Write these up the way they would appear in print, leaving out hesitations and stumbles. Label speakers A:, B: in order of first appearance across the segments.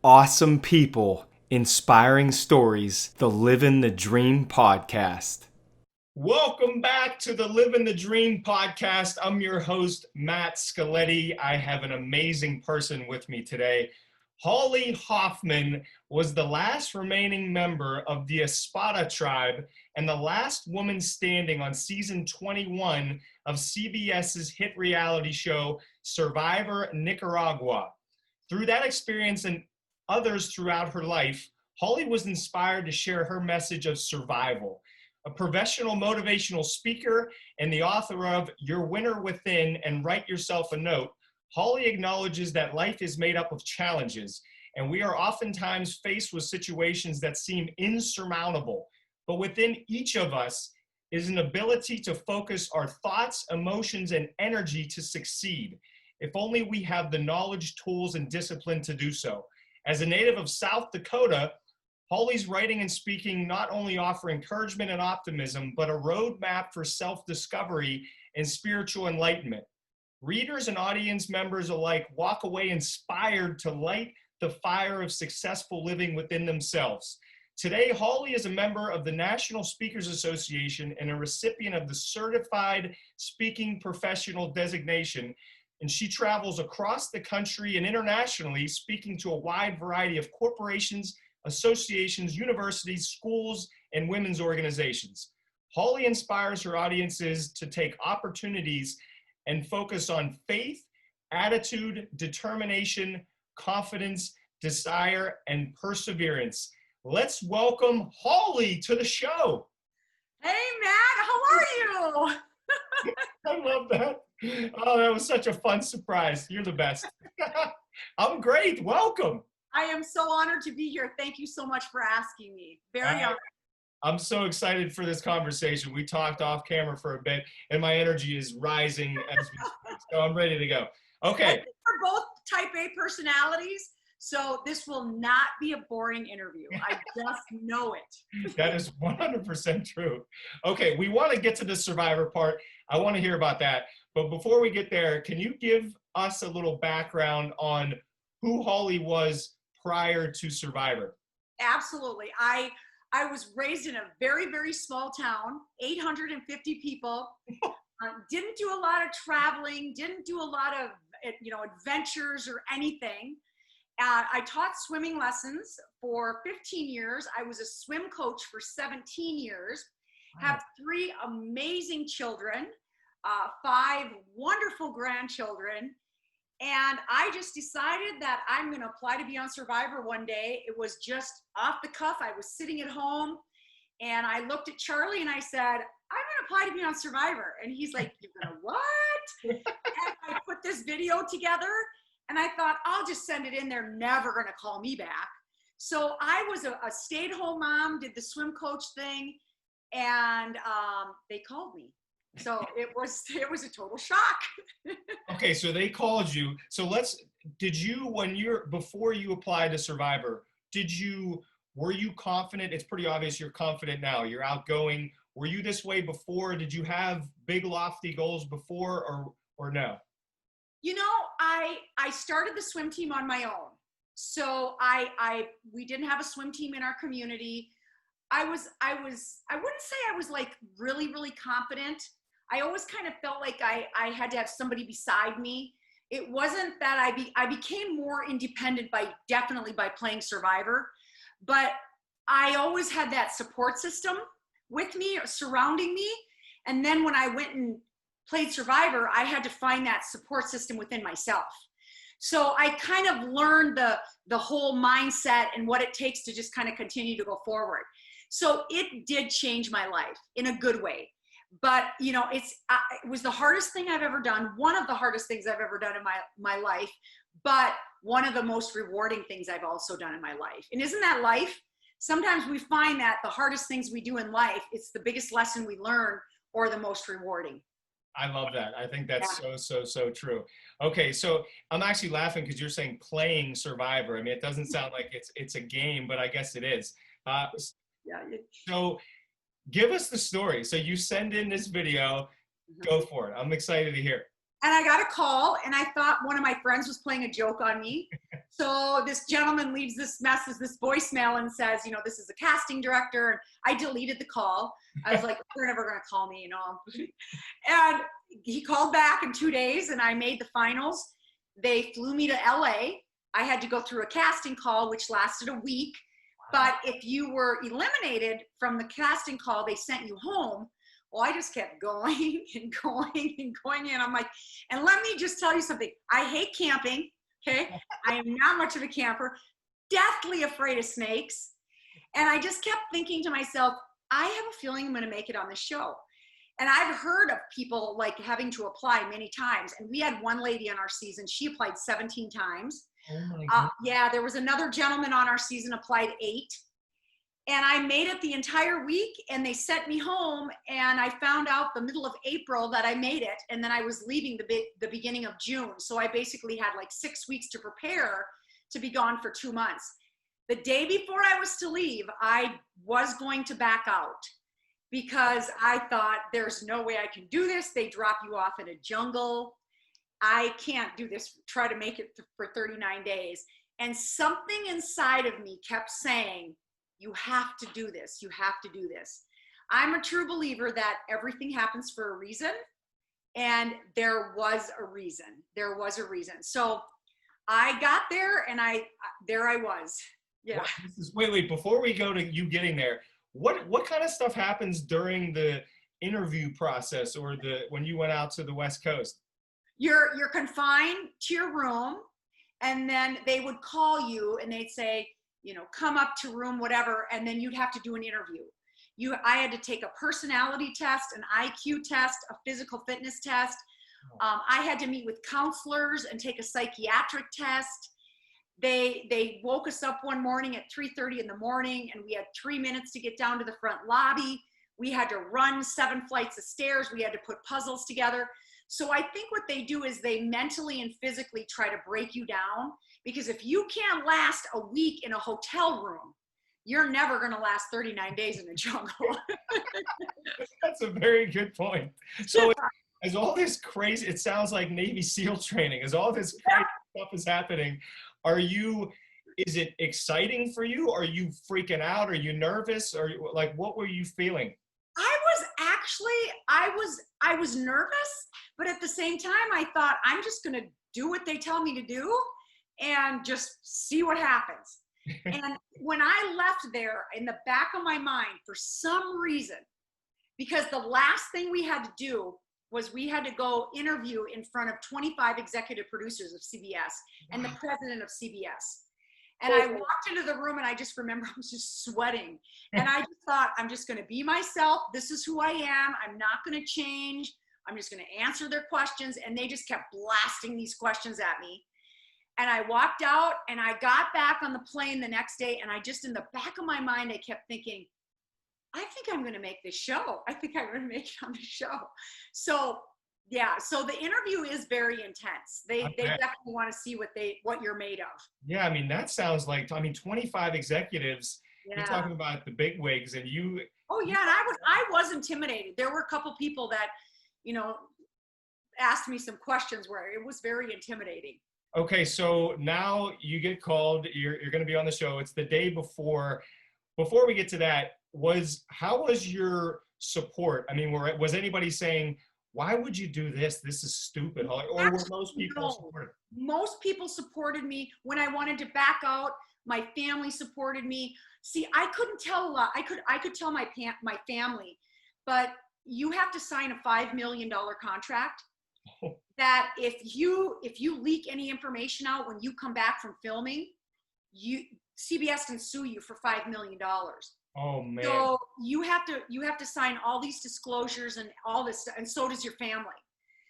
A: Awesome people, inspiring stories, the Living the Dream podcast. Welcome back to the Living the Dream podcast. I'm your host, Matt Scaletti. I have an amazing person with me today. Holly Hoffman was the last remaining member of the Espada Tribe and the last woman standing on season 21 of CBS's hit reality show, Survivor Nicaragua. Through that experience and others throughout her life, Holly was inspired to share her message of survival. A professional motivational speaker and the author of Your Winner Within and Write Yourself a Note, Holly acknowledges that life is made up of challenges, and we are oftentimes faced with situations that seem insurmountable. But within each of us is an ability to focus our thoughts, emotions, and energy to succeed, if only we have the knowledge, tools, and discipline to do so. As a native of South Dakota, Holly's writing and speaking not only offer encouragement and optimism, but a roadmap for self-discovery and spiritual enlightenment. Readers and audience members alike walk away inspired to light the fire of successful living within themselves. Today, Holly is a member of the National Speakers Association and a recipient of the Certified Speaking Professional designation, and she travels across the country and internationally speaking to a wide variety of corporations, associations, universities, schools, and women's organizations. Holly inspires her audiences to take opportunities and focus on faith, attitude, determination, confidence, desire, and perseverance. Let's welcome Holly to the show.
B: Hey, Matt, how are you?
A: I love that. Oh, that was such a fun surprise. You're the best. I'm great. Welcome.
B: I am so honored to be here. Thank you so much for asking me. Very honored.
A: I'm so excited for this conversation. We talked off camera for a bit, and my energy is rising as we speak. So I'm ready to go. Okay.
B: We're both type A personalities, so this will not be a boring interview. I just know it.
A: That is 100% true. Okay, we want to get to the survivor part. I want to hear about that. But before we get there, can you give us a little background on who Holly was prior to Survivor?
B: Absolutely. I was raised in a very, very small town, 850 people. Didn't do a lot of traveling, didn't do a lot of adventures or anything. I taught swimming lessons for 15 years. I was a swim coach for 17 years. Wow. Have 3 amazing children, 5 wonderful grandchildren. And I just decided that I'm going to apply to be on Survivor one day. It was just off the cuff. I was sitting at home and I looked at Charlie and I said, I'm going to apply to be on Survivor. And he's like, you're going to what? And I put this video together and I thought, I'll just send it in. They're never going to call me back. So I was a stay-at-home mom, did the swim coach thing, and they called me. So it was a total shock.
A: Okay, so they called you. So before you applied to Survivor, were you confident? It's pretty obvious you're confident now. You're outgoing. Were you this way before? Did you have big lofty goals before or no?
B: I started the swim team on my own. So we didn't have a swim team in our community. I wouldn't say I was like really, really confident. I always kind of felt like I had to have somebody beside me. It wasn't that I became more independent definitely by playing Survivor, but I always had that support system with me, surrounding me. And then when I went and played Survivor, I had to find that support system within myself. So I kind of learned the whole mindset and what it takes to just kind of continue to go forward. So it did change my life in a good way. But, it was the hardest thing I've ever done. One of the hardest things I've ever done in my life, but one of the most rewarding things I've also done in my life. And isn't that life? Sometimes we find that the hardest things we do in life, it's the biggest lesson we learn or the most rewarding.
A: I love that. I think that's so true. Okay, so I'm actually laughing because you're saying playing Survivor. I mean, it doesn't sound like it's a game, but I guess it is. So give us the story. So you send in this video. Go for it. I'm excited to hear.
B: And I got a call, and I thought one of my friends was playing a joke on me. So this gentleman leaves this message, this voicemail, and says, this is a casting director. And I deleted the call. I was like, they're never going to call me, And he called back in 2 days, and I made the finals. They flew me to LA. I had to go through a casting call, which lasted a week. But if you were eliminated from the casting call, they sent you home. Well, I just kept going and going and going. And I'm like, and let me just tell you something. I hate camping. Okay. I am not much of a camper, deathly afraid of snakes. And I just kept thinking to myself, I have a feeling I'm going to make it on the show. And I've heard of people like having to apply many times. And we had one lady on our season. She applied 17 times.
A: Oh my God.
B: Yeah, there was another gentleman on our season applied 8. And I made it the entire week, and they sent me home, and I found out the middle of April that I made it, and then I was leaving the beginning of June. So I basically had like 6 weeks to prepare to be gone for 2 months. The day before I was to leave, I was going to back out because I thought there's no way I can do this. They drop you off in a jungle. I can't do this, try to make it for 39 days. And something inside of me kept saying, you have to do this. You have to do this. I'm a true believer that everything happens for a reason. And there was a reason. There was a reason. So I got there, and there I was. Yeah.
A: Wait, before we go to you getting there, what kind of stuff happens during the interview process or when you went out to the West Coast?
B: You're confined to your room, and then they would call you and they'd say, come up to room, whatever. And then you'd have to do an interview. I had to take a personality test, an IQ test, a physical fitness test. I had to meet with counselors and take a psychiatric test. They woke us up one morning at 3:30 in the morning, and we had 3 minutes to get down to the front lobby. We had to run 7 flights of stairs. We had to put puzzles together. So I think what they do is they mentally and physically try to break you down, because if you can't last a week in a hotel room, you're never going to last 39 days in the jungle.
A: That's a very good point. So as all this crazy, it sounds like Navy SEAL training, as all this crazy stuff is happening, is it exciting for you? Are you freaking out? Are you nervous? Or like, what were you feeling?
B: I was nervous, but at the same time, I thought, I'm just going to do what they tell me to do and just see what happens. And when I left there, in the back of my mind, for some reason, because the last thing we had to do was we had to go interview in front of 25 executive producers of CBS and the president of CBS. And I walked into the room, and I just remember I was just sweating. And I just thought, I'm just going to be myself. This is who I am. I'm not going to change. I'm just going to answer their questions. And they just kept blasting these questions at me. And I walked out, and I got back on the plane the next day. And I just, in the back of my mind, I kept thinking, I think I'm going to make this show. I think I'm going to make it on the show. So yeah, so the interview is very intense. They definitely want to see what you're made of.
A: Yeah, I mean, that sounds like, 25 executives. Yeah. You're talking about the big wigs, and you.
B: Oh yeah, and I was intimidated. There were a couple people that, asked me some questions where it was very intimidating.
A: Okay, so now you get called. You're going to be on the show. It's the day before. Before we get to that, how was your support? I mean, was anybody saying, why would you do this? This is stupid. Or were most people supportive?
B: Most people supported me. When I wanted to back out, my family supported me. See, I couldn't tell a lot. I could tell my family, but you have to sign a $5 million contract that if you leak any information out when you come back from filming, CBS can sue you for $5 million.
A: Oh man!
B: So you have to sign all these disclosures and all this stuff, and so does your family.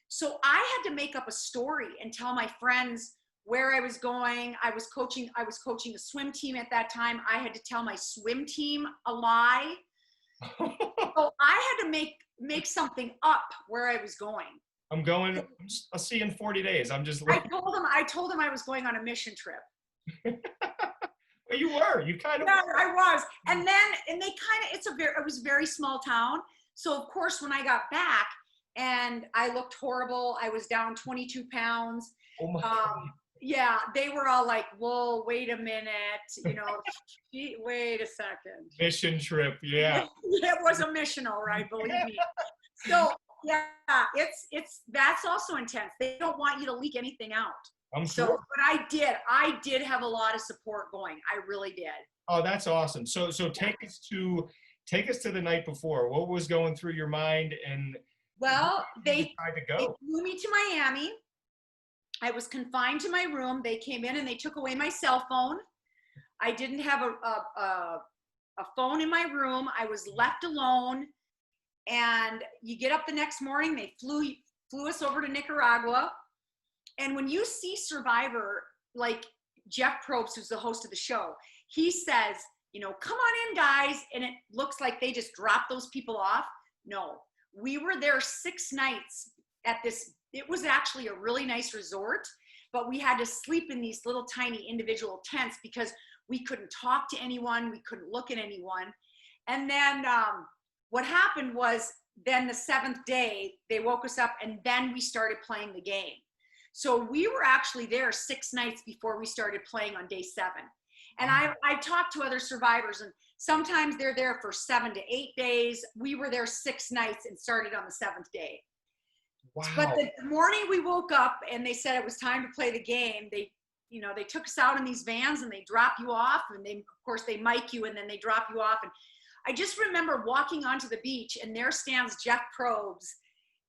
B: So I had to make up a story and tell my friends where I was going. I was coaching a swim team at that time. I had to tell my swim team a lie. So I had to make something up where I was going.
A: I'll see you in 40 days. I
B: told them I was going on a mission trip.
A: You kind of
B: yeah,
A: were.
B: I was. And they kind of, it was a very small town. So of course, when I got back and I looked horrible. I was down 22 pounds.
A: Oh my God.
B: Yeah, they were all like, whoa, wait a minute, wait a second.
A: Mission trip, yeah.
B: It was a mission, all right, believe me. So yeah, that's also intense. They don't want you to leak anything out.
A: I'm
B: So,
A: sure.
B: but I did have a lot of support going. I really did.
A: Oh, that's awesome. So take us to the night before. What was going through your mind, and
B: Well, they
A: tried to
B: they
A: go?
B: flew me to Miami. I was confined to my room. They came in and they took away my cell phone. I didn't have a phone in my room. I was left alone. And you get up the next morning, they flew us over to Nicaragua. And when you see Survivor, like Jeff Probst, who's the host of the show, he says, come on in, guys. And it looks like they just dropped those people off. No, we were there 6 nights at this. It was actually a really nice resort, but we had to sleep in these little tiny individual tents because we couldn't talk to anyone. We couldn't look at anyone. And then what happened was then the 7th day, they woke us up and then we started playing the game. So we were actually there 6 nights before we started playing on day 7. And I talked to other survivors, and sometimes they're there for 7 to 8 days. We were there 6 nights and started on the 7th day.
A: Wow.
B: But the morning we woke up and they said it was time to play the game, they took us out in these vans and they drop you off, and of course they mic you and then they drop you off. And I just remember walking onto the beach and there stands Jeff Probst.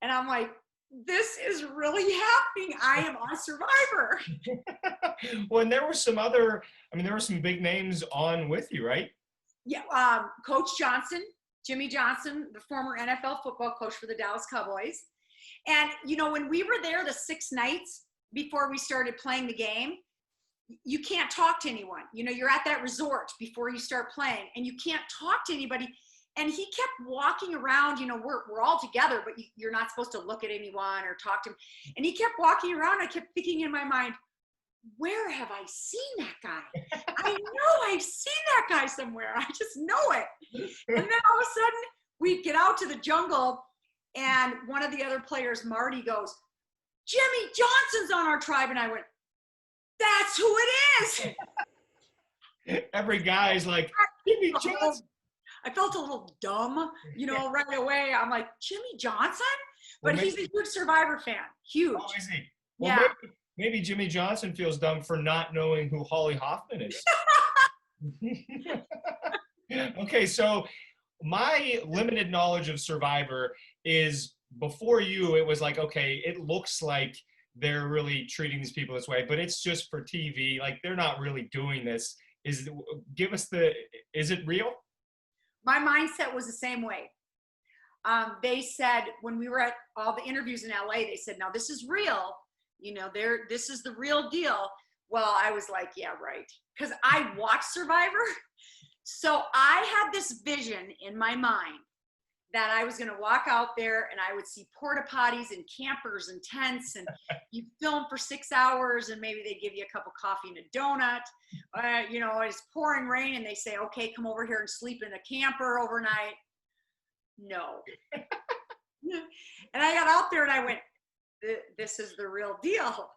B: And I'm like, this is really happening. I am on Survivor.
A: Well, and there were some big names on with you, right?
B: Yeah, Coach Johnson, Jimmy Johnson, the former NFL football coach for the Dallas Cowboys. And, when we were there the 6 nights before we started playing the game, you can't talk to anyone. You're at that resort before you start playing and you can't talk to anybody. And he kept walking around, we're all together, but you're not supposed to look at anyone or talk to him. And he kept walking around. I kept thinking in my mind, where have I seen that guy? I know I've seen that guy somewhere. I just know it. And then all of a sudden we'd get out to the jungle and one of the other players, Marty, goes, Jimmy Johnson's on our tribe. And I went, that's who it is.
A: Every guy's like, Jimmy Johnson.
B: I felt a little dumb, right away. I'm like, Jimmy Johnson? But he's a huge Survivor fan. Huge.
A: Oh, is he? Well,
B: yeah.
A: Maybe Jimmy Johnson feels dumb for not knowing who Holly Hoffman is. Okay, so my limited knowledge of Survivor is before you, it was like, okay, it looks like they're really treating these people this way, but it's just for TV. Like, they're not really doing this. Is it real?
B: My mindset was the same way. They said when we were at all the interviews in LA, they said, now this is real. This is the real deal. Well, I was like, yeah, right. Because I watched Survivor. So I had this vision in my mind that I was going to walk out there and I would see porta potties and campers and tents, and you film for 6 hours and maybe they give you a cup of coffee and a donut. It's pouring rain and they say, okay, come over here and sleep in a camper overnight. No. And I got out there and I went, this is the real deal.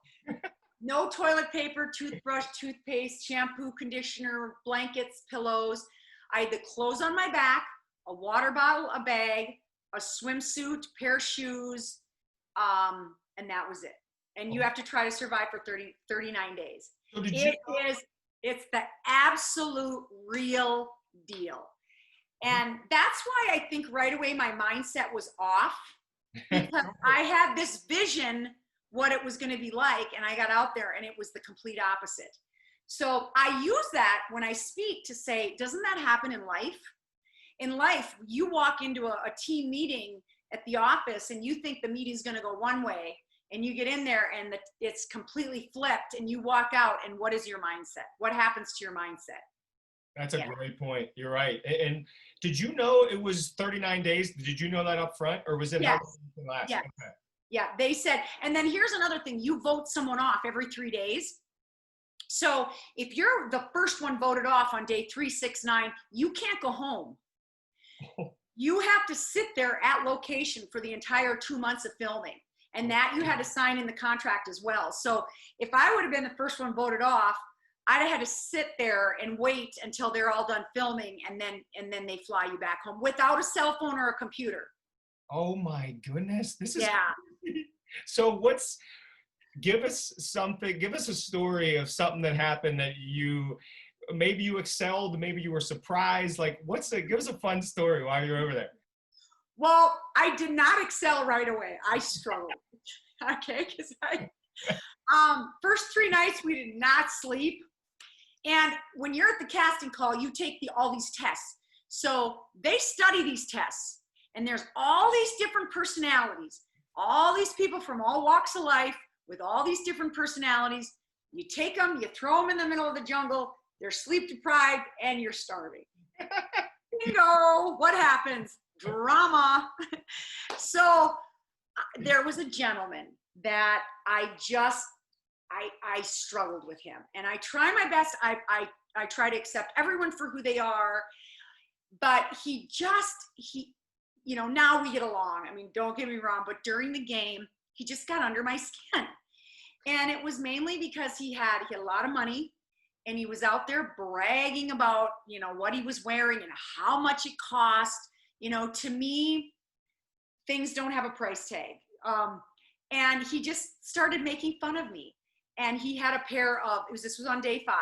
B: No toilet paper, toothbrush, toothpaste, shampoo, conditioner, blankets, pillows. I had the clothes on my back, a water bottle, a bag, a swimsuit, pair of shoes, and that was it. And you have to try to survive for 39 days. So it's the absolute real deal. And that's why I think right away my mindset was off, because I had this vision what it was going to be like, and I got out there and it was the complete opposite. So I use that when I speak to say, doesn't that happen in life? In life, you walk into a team meeting at the office and you think the meeting's going to go one way, and you get in there and it's completely flipped, and you walk out, and what is your mindset? What happens to your mindset?
A: That's a great point. You're right. And did you know it was 39 days? Did you know that up front, or was it
B: yes.
A: last?
B: Yes.
A: Okay.
B: Yeah, they said, and then here's another thing, you vote someone off every 3 days. So if you're the first one voted off on day 3, 6, 9, you can't go home. you have to sit there at location for the entire 2 months of filming. And that you had to sign in the contract as well. So if I would have been the first one voted off, I'd have had to sit there and wait until they're all done filming, and then they fly you back home without a cell phone or a computer.
A: Oh my goodness. This is
B: yeah.
A: So give us a story of something that happened that maybe you excelled, maybe you were surprised. Like give us a fun story while you're over there.
B: Well, I did not excel right away. I struggled. Okay, because first 3 nights we did not sleep. And when you're at the casting call, you take all these tests. So they study these tests, and there's all these different personalities, all these people from all walks of life with all these different personalities. You take them, you throw them in the middle of the jungle. They're sleep deprived, and you're starving. Bingo! What happens? Drama. So there was a gentleman that I struggled with him, and I try my best. I try to accept everyone for who they are, but he now we get along. I mean, don't get me wrong, but during the game, he just got under my skin. And it was mainly because he had a lot of money, and he was out there bragging about, what he was wearing and how much it cost. To me, things don't have a price tag. And he just started making fun of me. And he had a pair of, this was on day 5.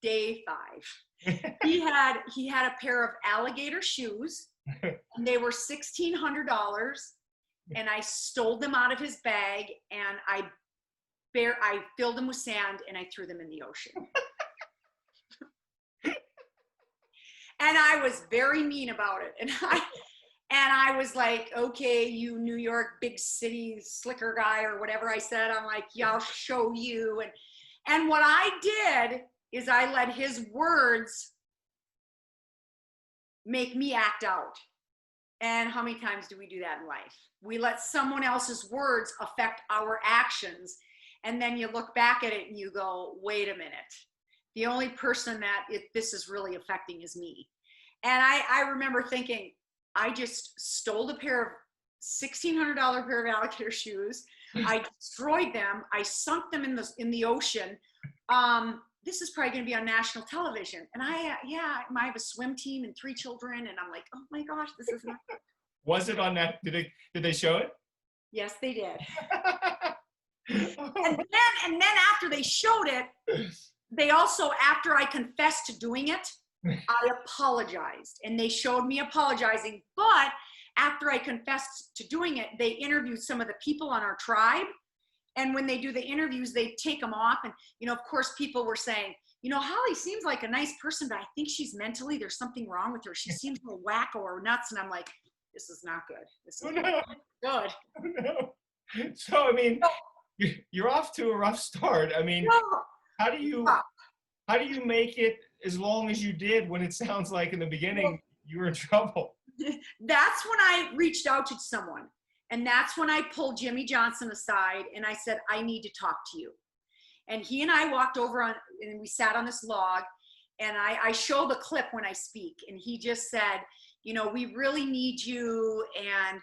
B: He had a pair of alligator shoes, and they were $1,600. And I stole them out of his bag, and I filled them with sand, and I threw them in the ocean. And I was very mean about it. And I was like, okay, you New York big city slicker guy, or whatever I said. I'm like, yeah, I'll show you. And what I did is I let his words make me act out. And how many times do we do that in life? We let someone else's words affect our actions. And then you look back at it and you go, wait a minute. The only person that this is really affecting is me. And I remember thinking, I just stole a pair of $1,600 pair of alligator shoes. I destroyed them. I sunk them in the ocean. This is probably going to be on national television. And I have a swim team and 3 children. And I'm like, oh my gosh, this is not good.
A: Was it on that? Did they show it?
B: Yes, they did. And then after they showed it, they also, after I confessed to doing it, I apologized, and they showed me apologizing. But after I confessed to doing it, they interviewed some of the people on our tribe. And when they do the interviews, they take them off. And, of course, people were saying, Holly seems like a nice person, but I think she's mentally, there's something wrong with her. She seems a little wacko or nuts. And I'm like, this is not good. This is not good.
A: Oh, no. So, I mean, you're off to a rough start. I mean, how do you make it as long as you did when it sounds like in the beginning you were in trouble?
B: That's when I reached out to someone. And that's when I pulled Jimmy Johnson aside and I said, I need to talk to you. And he and I walked over and we sat on this log, and I show the clip when I speak. And he just said, we really need you. And,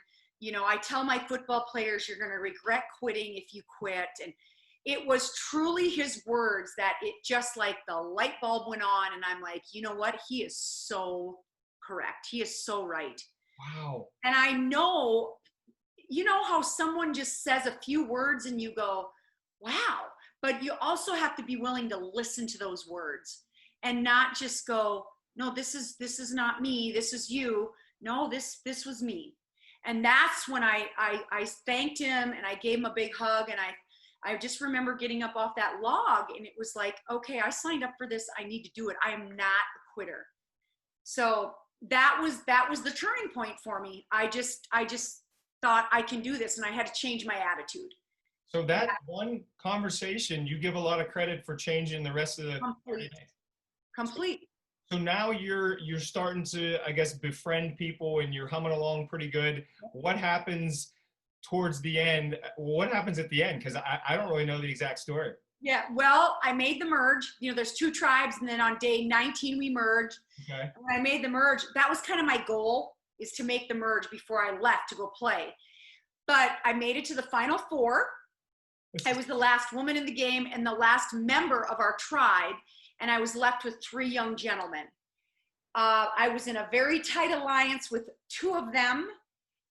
B: I tell my football players, you're going to regret quitting if you quit. And it was truly his words that it just like the light bulb went on. And I'm like, you know what? He is so correct. He is so right.
A: Wow.
B: And I know, how someone just says a few words and you go, wow. But you also have to be willing to listen to those words and not just go, no, this is not me. This is you. No, this was me. And that's when I thanked him and I gave him a big hug. And I just remember getting up off that log, and it was like, okay, I signed up for this. I need to do it. I am not a quitter. So that was the turning point for me. I just thought I can do this, and I had to change my attitude.
A: So that one conversation, you give a lot of credit for changing the rest of the
B: complete.
A: So now you're starting to, I guess, befriend people, and you're humming along pretty good. What happens towards the end? What happens at the end? Because I don't really know the exact story.
B: Yeah, well, I made the merge. There's 2 tribes, and then on day 19 we merged.
A: Okay.
B: When I made the merge, that was kind of my goal, is to make the merge before I left to go play. But I made it to the final four. I was the last woman in the game and the last member of our tribe, and I was left with 3 young gentlemen. I was in a very tight alliance with 2 of them,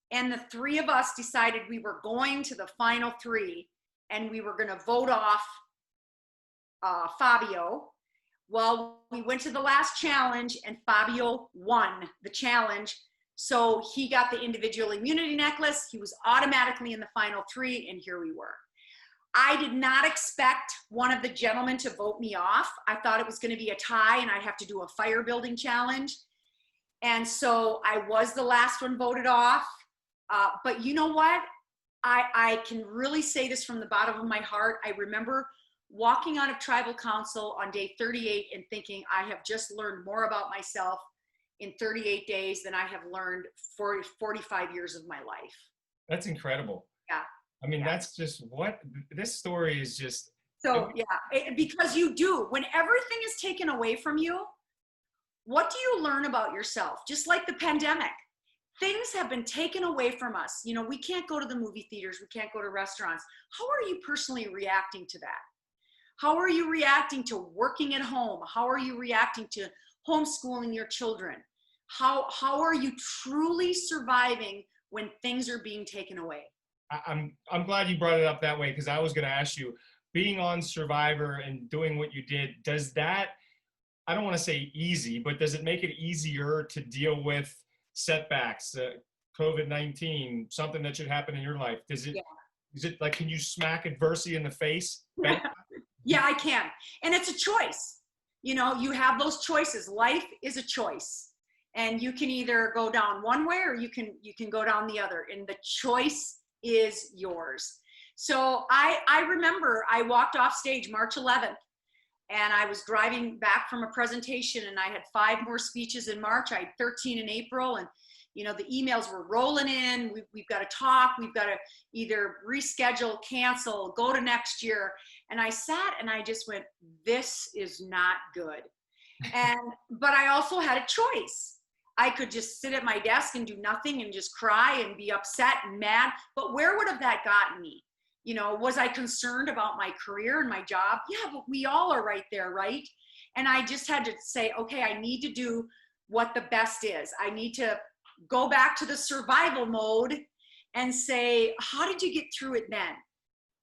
B: and the 3 of us decided we were going to the final 3, and we were going to vote off Fabio. Well, we went to the last challenge, and Fabio won the challenge. So he got the individual immunity necklace. He was automatically in the final 3, and here we were. I did not expect one of the gentlemen to vote me off. I thought it was going to be a tie and I'd have to do a fire building challenge. And so I was the last one voted off. But you know what? I can really say this from the bottom of my heart. I remember walking out of tribal council on day 38 and thinking, I have just learned more about myself in 38 days than I have learned for 45 years of my life.
A: That's incredible.
B: Yeah.
A: I mean, that's just what this story is just.
B: So because you do, when everything is taken away from you, what do you learn about yourself? Just like the pandemic, things have been taken away from us. You know, we can't go to the movie theaters. We can't go to restaurants. How are you personally reacting to that? How are you reacting to working at home? How are you reacting to homeschooling your children? How are you truly surviving when things are being taken away?
A: I'm glad you brought it up that way, because I was going to ask you, being on Survivor and doing what you did, does that, I don't want to say easy, but does it make it easier to deal with setbacks, COVID-19, something that should happen in your life? Is it like, can you smack adversity in the face?
B: Yeah, I can. And it's a choice. You know, you have those choices. Life is a choice. And you can either go down one way or you can go down the other. And the choice is yours. So I remember I walked off stage March 11th, and I was driving back from a presentation, and I had 5 more speeches in March. I had 13 in April, and you know, the emails were rolling in. We've got to talk. We've got to either reschedule, cancel, go to next year. And I sat and I just went, this is not good. But I also had a choice. I could just sit at my desk and do nothing and just cry and be upset and mad. But where would have that gotten me? You know, was I concerned about my career and my job? Yeah, but we all are right there, right? And I just had to say, okay, I need to do what the best is. I need to go back to the survival mode and say, how did you get through it then?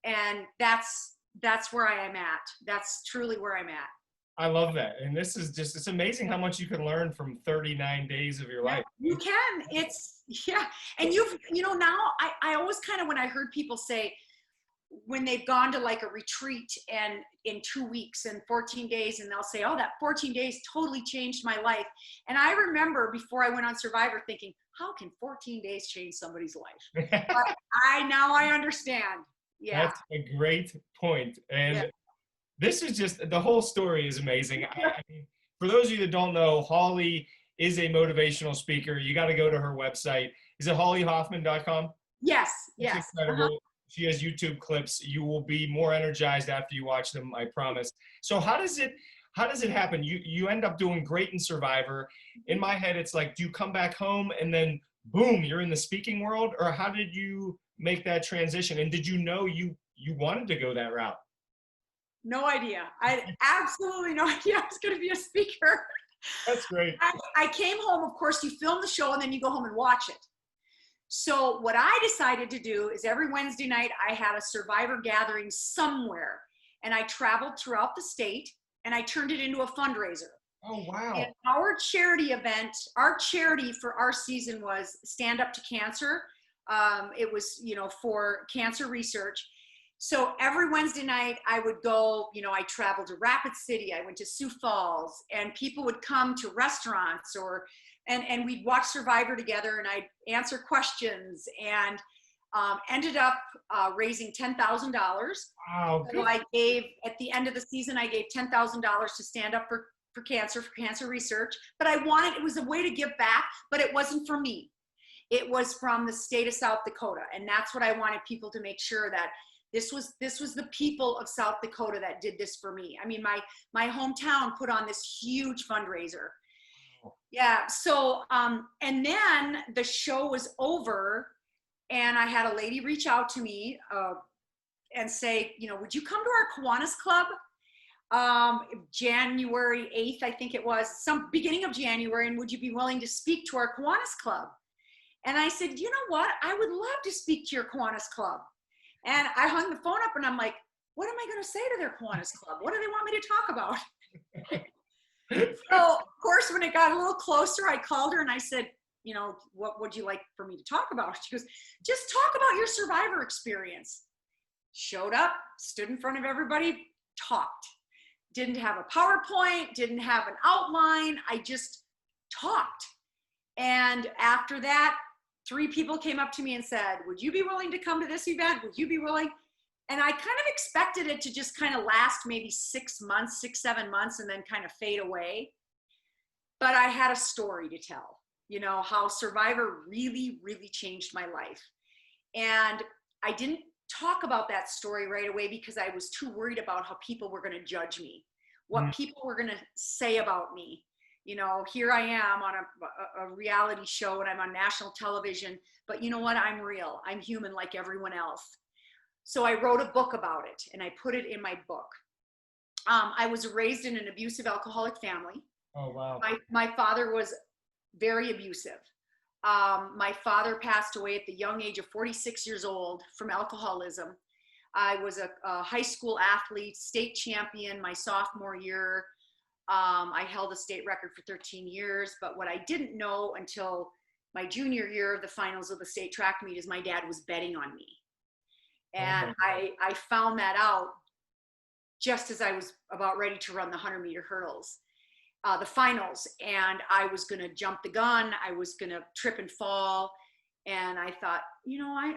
B: And that's where I am at. That's truly where I'm at.
A: I love that. And this is just, it's amazing how much you can learn from 39 days of your life.
B: You can. It's, yeah. And you know, now I always kind of, when I heard people say, when they've gone to like a retreat and in 2 weeks and 14 days, and they'll say, oh, that 14 days totally changed my life. And I remember before I went on Survivor thinking, how can 14 days change somebody's life? But now I understand. Yeah.
A: That's a great point. And this is just, the whole story is amazing. I mean, for those of you that don't know, Holly is a motivational speaker. You got to go to her website. Is it hollyhoffman.com?
B: Yes.
A: It's
B: yes.
A: incredible. She has YouTube clips. You will be more energized after you watch them, I promise. So how does it happen? You end up doing great in Survivor. In my head, it's like, do you come back home and then boom, you're in the speaking world? Or how did you make that transition? And did you know you wanted to go that route?
B: No idea. I had absolutely no idea I was going to be a speaker.
A: That's great.
B: I came home, of course, you film the show and then you go home and watch it. So what I decided to do is every Wednesday night I had a Survivor gathering somewhere, and I traveled throughout the state and I turned it into a fundraiser.
A: Oh, wow.
B: And our charity event, our charity for our season was Stand Up to Cancer. It was, you know, for cancer research. So every Wednesday night I would go, you know, I traveled to Rapid City, I went to Sioux Falls, and people would come to restaurants and we'd watch Survivor together, and I'd answer questions, and ended up raising $10,000.
A: Wow.
B: So I gave, at the end of the season, I gave $10,000 to Stand Up for cancer research. But it was a way to give back, but it wasn't for me. It was from the state of South Dakota. And that's what I wanted people to make sure that this was the people of South Dakota that did this for me. I mean, my hometown put on this huge fundraiser. Yeah. So, and then the show was over, and I had a lady reach out to me and say, would you come to our Kiwanis Club? January 8th, I think it was, some beginning of January, and would you be willing to speak to our Kiwanis Club? And I said, you know what? I would love to speak to your Kiwanis Club. And I hung the phone up and I'm like, what am I going to say to their Kiwanis Club? What do they want me to talk about? So, of course, when it got a little closer, I called her and I said, what would you like for me to talk about? She goes, just talk about your survivor experience. Showed up, stood in front of everybody, talked. Didn't have a PowerPoint, didn't have an outline. I just talked. And after that, 3 people came up to me and said, would you be willing to come to this event? Would you be willing? And I kind of expected it to just kind of last maybe 6 months, 7 months, and then kind of fade away. But I had a story to tell, how Survivor really, really changed my life. And I didn't talk about that story right away because I was too worried about how people were going to judge me, what people were going to say about me. Here I am on a reality show and I'm on national television, but you know what? I'm real. I'm human like everyone else. So I wrote a book about it and I put it in my book. I was raised in an abusive alcoholic family.
A: Oh, wow.
B: My father was very abusive. My father passed away at the young age of 46 years old from alcoholism. I was a high school athlete, state champion my sophomore year. I held a state record for 13 years, but what I didn't know until my junior year of the finals of the state track meet is my dad was betting on me. And I found that out just as I was about ready to run the 100-meter hurdles, the finals. And I was going to jump the gun. I was going to trip and fall. And I thought,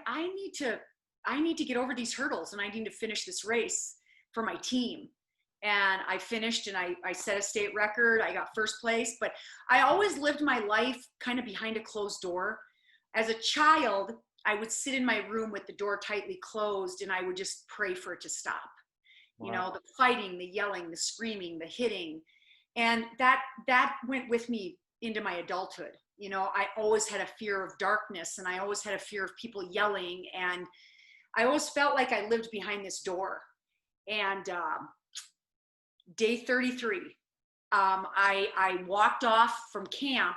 B: I need to get over these hurdles and I need to finish this race for my team. And I finished and I set a state record. I got first place, but I always lived my life kind of behind a closed door. As a child, I would sit in my room with the door tightly closed and I would just pray for it to stop. Wow. The fighting, the yelling, the screaming, the hitting. And that went with me into my adulthood. I always had a fear of darkness and I always had a fear of people yelling. And I always felt like I lived behind this door. And day 33, I walked off from camp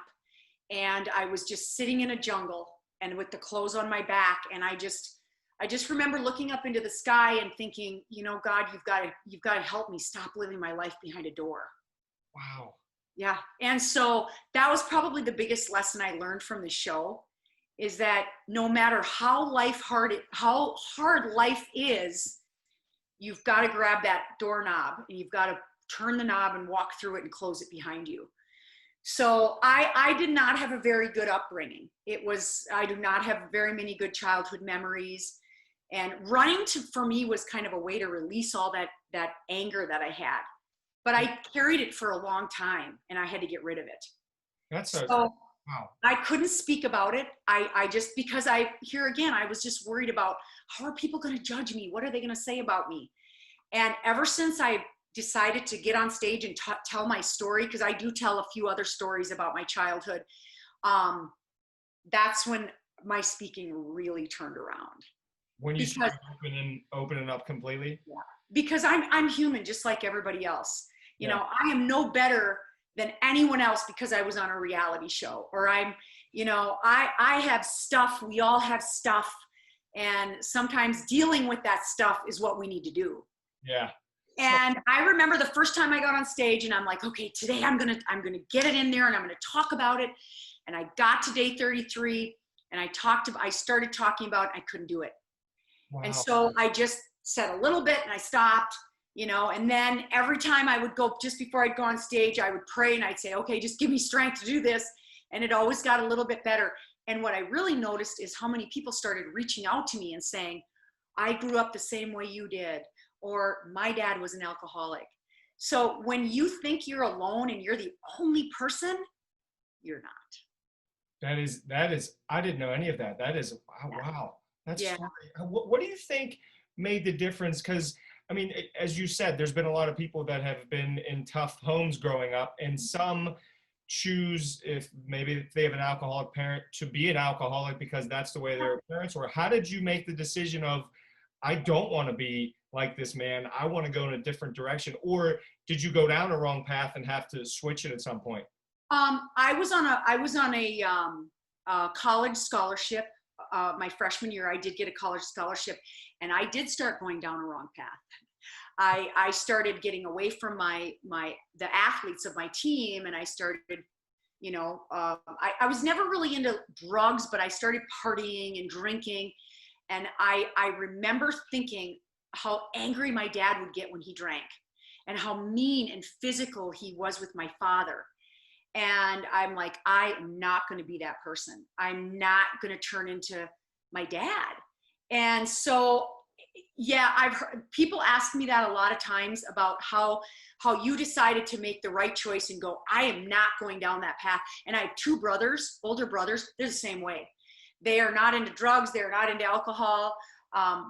B: and I was just sitting in a jungle and with the clothes on my back. And I just remember looking up into the sky and thinking, God, you've got to help me stop living my life behind a door.
A: Wow.
B: Yeah. And so that was probably the biggest lesson I learned from the show, is that no matter how hard life is, you've got to grab that doorknob and you've got to turn the knob and walk through it and close it behind you. So I did not have a very good upbringing. I do not have very many good childhood memories, and running for me was kind of a way to release all that anger that I had, but I carried it for a long time and I had to get rid of it. Wow. I couldn't speak about it. I just, because I was just worried about how are people going to judge me? What are they going to say about me? And ever since I decided to get on stage and tell my story, because I do tell a few other stories about my childhood, that's when my speaking really turned around.
A: When you started opening up completely?
B: Yeah, because I'm human just like everybody else. I am no better than anyone else because I was on a reality show, or I have stuff, we all have stuff, and sometimes dealing with that stuff is what we need to do.
A: Yeah.
B: And I remember the first time I got on stage and I'm like, okay, today I'm going to get it in there and I'm going to talk about it. And I got to day 33 and I started talking about it. I couldn't do it. Wow. And so I just said a little bit and I stopped, and then every time I would go, just before I'd go on stage, I would pray and I'd say, okay, just give me strength to do this. And it always got a little bit better. And what I really noticed is how many people started reaching out to me and saying, I grew up the same way you did, or my dad was an alcoholic. So when you think you're alone and you're the only person, you're not.
A: That is, I didn't know any of that. That is, wow. That's, yeah. What do you think made the difference? Because, I mean, as you said, there's been a lot of people that have been in tough homes growing up, and some choose, if maybe they have an alcoholic parent, to be an alcoholic because that's the way their parents were? How did you make the decision of, I don't want to be like this man, I want to go in a different direction? Or did you go down a wrong path and have to switch it at some point?
B: I was on a college scholarship. My freshman year, I did get a college scholarship, and I did start going down a wrong path. I started getting away from the athletes of my team, and I started, I was never really into drugs, but I started partying and drinking. And I remember thinking how angry my dad would get when he drank, and how mean and physical he was with my father. And I'm like, I am not going to be that person. I'm not going to turn into my dad. And so, yeah, I've heard people ask me that a lot of times about how you decided to make the right choice and go, I am not going down that path. And I have two brothers, older brothers. They're the same way. They are not into drugs. They're not into alcohol.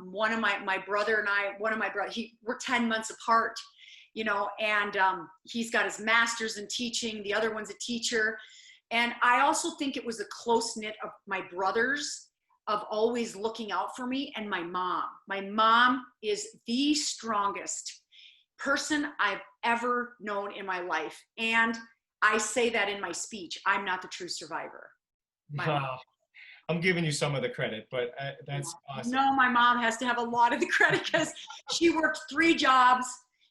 B: One of my brother and I, we're 10 months apart, and he's got his master's in teaching. The other one's a teacher. And I also think it was a close knit of my brothers of always looking out for me, and my mom. My mom is the strongest person I've ever known in my life. And I say that in my speech. I'm not the true survivor.
A: Wow. I'm giving you some of the credit, but that's awesome.
B: No, my mom has to have a lot of the credit because she worked 3 jobs,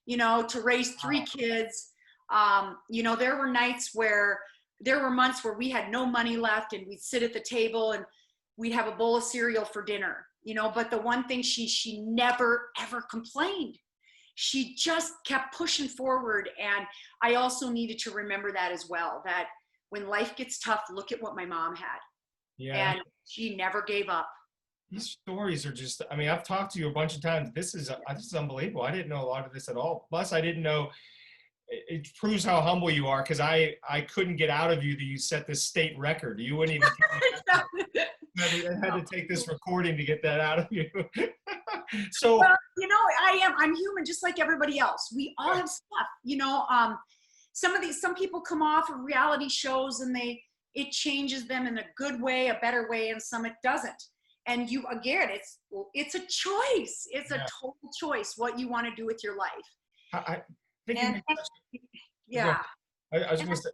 B: to raise 3 kids. There were months where we had no money left, and we'd sit at the table and we'd have a bowl of cereal for dinner, but the one thing she never, ever complained. She just kept pushing forward. And I also needed to remember that as well, that when life gets tough, look at what my mom had. Yeah. And she never gave up.
A: These stories are just, I've talked to you a bunch of times. This is unbelievable. I didn't know a lot of this at all. Plus, I didn't know, it proves how humble you are, because I couldn't get out of you that you set this state record. You wouldn't even I had to take this recording to get that out of you. So,
B: well, I'm human just like everybody else. We all have stuff, some people come off of reality shows and it changes them in a good way, a better way, and some it doesn't. And it's a choice. It's a total choice what you want to do with your life. Yeah.
A: I was going to say.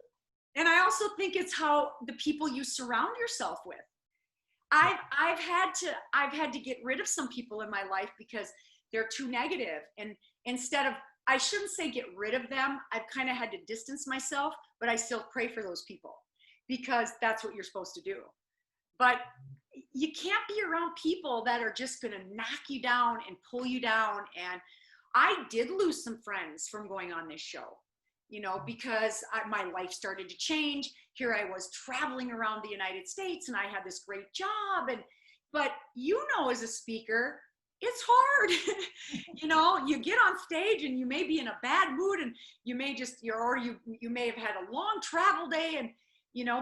B: And I also think it's how the people you surround yourself with. I've had to get rid of some people in my life because they're too negative. And instead of, I shouldn't say get rid of them, I've kind of had to distance myself, but I still pray for those people because that's what you're supposed to do. But you can't be around people that are just going to knock you down and pull you down. And I did lose some friends from going on this show, because my life started to change. Here I was traveling around the United States, and I had this great job. But as a speaker, it's hard. You get on stage and you may be in a bad mood, and you may you may have had a long travel day, and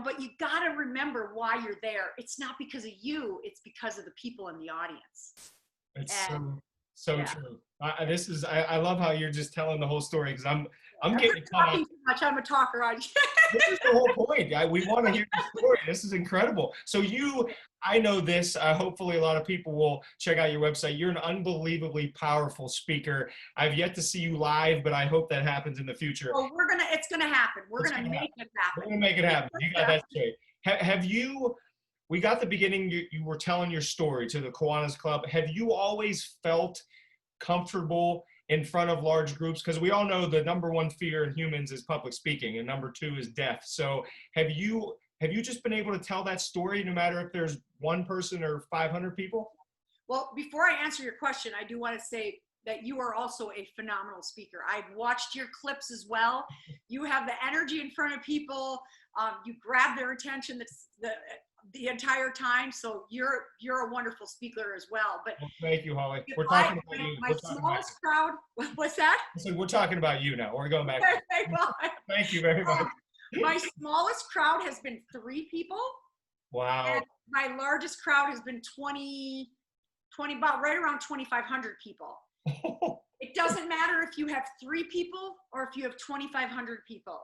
B: but you got to remember why you're there. It's not because of you, it's because of the people in the audience.
A: It's so true. I love how you're just telling the whole story, because I'm getting
B: talking too much. I'm a talker.
A: This is the whole point. We want to hear the story. This is incredible. So I know this. Hopefully, a lot of people will check out your website. You're an unbelievably powerful speaker. I've yet to see you live, but I hope that happens in the future.
B: Oh, it's gonna happen. We're gonna make it happen.
A: We're gonna make it happen. You got that straight. Have you? We got the beginning. You were telling your story to the Kiwanis Club. Have you always felt comfortable in front of large groups? Because we all know the number 1 fear in humans is public speaking, and number 2 is death. So have you just been able to tell that story no matter if there's 1 person or 500 people?
B: Well, before I answer your question, I do want to say that you are also a phenomenal speaker. I've watched your clips as well. You have the energy in front of people. You grab their attention the entire time. So you're a wonderful speaker as well. But
A: thank you, Holly. We're talking about you.
B: My smallest crowd. What's that?
A: So we're talking about you now. We're going back. Thank you very much.
B: My smallest crowd has been 3 people.
A: Wow.
B: And my largest crowd has been 20, about right around 2,500 people. It doesn't matter if you have 3 people or if you have 2,500 people.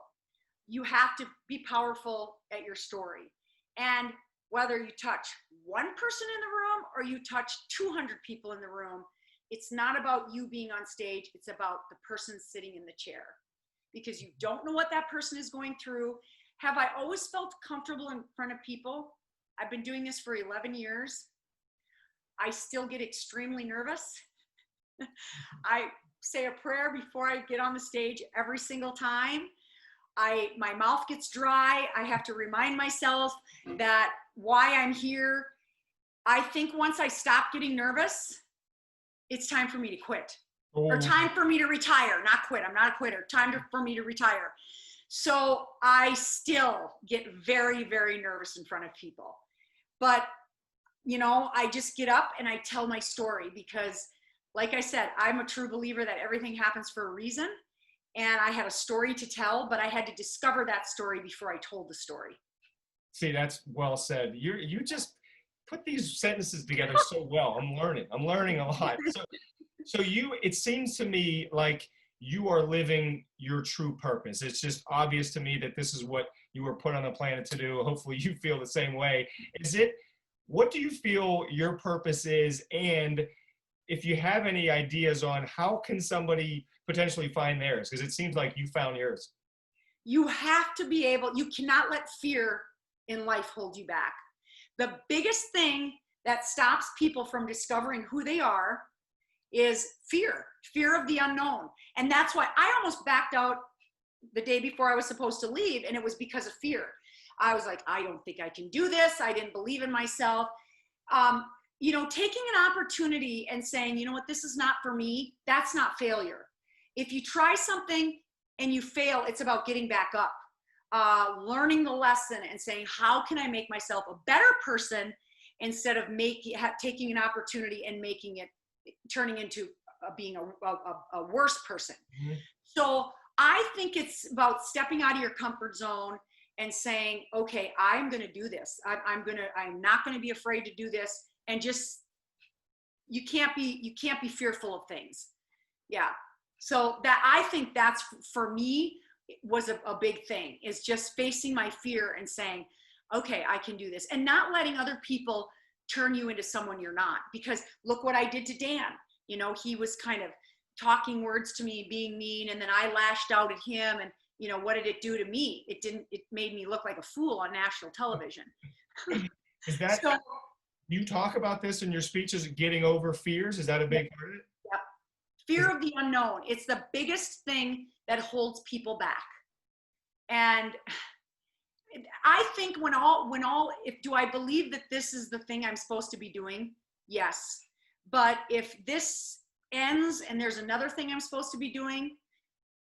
B: you have to be powerful at your story. And whether you touch one person in the room or you touch 200 people in the room, it's not about you being on stage. It's about the person sitting in the chair, because you don't know what that person is going through. Have I always felt comfortable in front of people? I've been doing this for 11 years. I still get extremely nervous. I say a prayer before I get on the stage every single time. My mouth gets dry. I have to remind myself that why I'm here. I think once I stop getting nervous, it's time for me to quit. Or time for me to retire, not quit. I'm not a quitter. For me to retire. So I still get very, very nervous in front of people. But, you know, I just get up and I tell my story because, like I said, I'm a true believer that everything happens for a reason. And I had a story to tell, but I had to discover that story before I told the story.
A: See, that's well said. You just put these sentences together so well. I'm learning a lot. So it seems to me like you are living your true purpose. It's just obvious to me that this is what you were put on the planet to do. Hopefully you feel the same way. What do you feel your purpose is? And if you have any ideas on how can somebody potentially find theirs? Because it seems like you found yours.
B: You have to be able, you cannot let fear in life hold you back. The biggest thing that stops people from discovering who they are is fear of the unknown. And that's why I almost backed out the day before I was supposed to leave. And it was because of fear. I was like, I don't think I can do this. I didn't believe in myself. You know, taking an opportunity and saying, you know what, this is not for me. That's not failure. If you try something and you fail, it's about getting back up, learning the lesson and saying, how can I make myself a better person instead of taking an opportunity and turning into being a worse person. Mm-hmm. So I think it's about stepping out of your comfort zone and saying, okay, I'm going to do this. I'm not going to be afraid to do this. And just, you can't be fearful of things. Yeah. So I think that's for me was a big thing, is just facing my fear and saying, okay, I can do this, and not letting other people turn you into someone you're not. Because look what I did to Dan. You know, he was kind of talking words to me, being mean, and then I lashed out at him, and you know, what did it do to me? It made me look like a fool on national television.
A: Is that, so, you talk about this in your speeches, getting over fears? Is that a big part of it?
B: Yep. Fear of the unknown. It's the biggest thing that holds people back. And I think do I believe that this is the thing I'm supposed to be doing? Yes. But if this ends and there's another thing I'm supposed to be doing,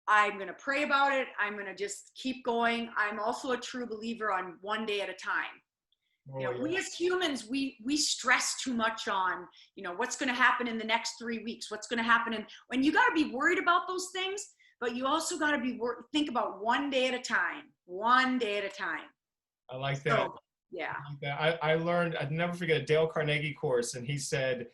B: I'm going to pray about it. I'm going to just keep going. I'm also a true believer on one day at a time. You know, we as humans, we stress too much on, you know, what's going to happen in the next 3 weeks, what's going to happen. When you got to be worried about those things, but you also got to think about one day at a time,
A: I like that.
B: So, yeah.
A: I like that. I learned, I'd never forget a Dale Carnegie course, and he said,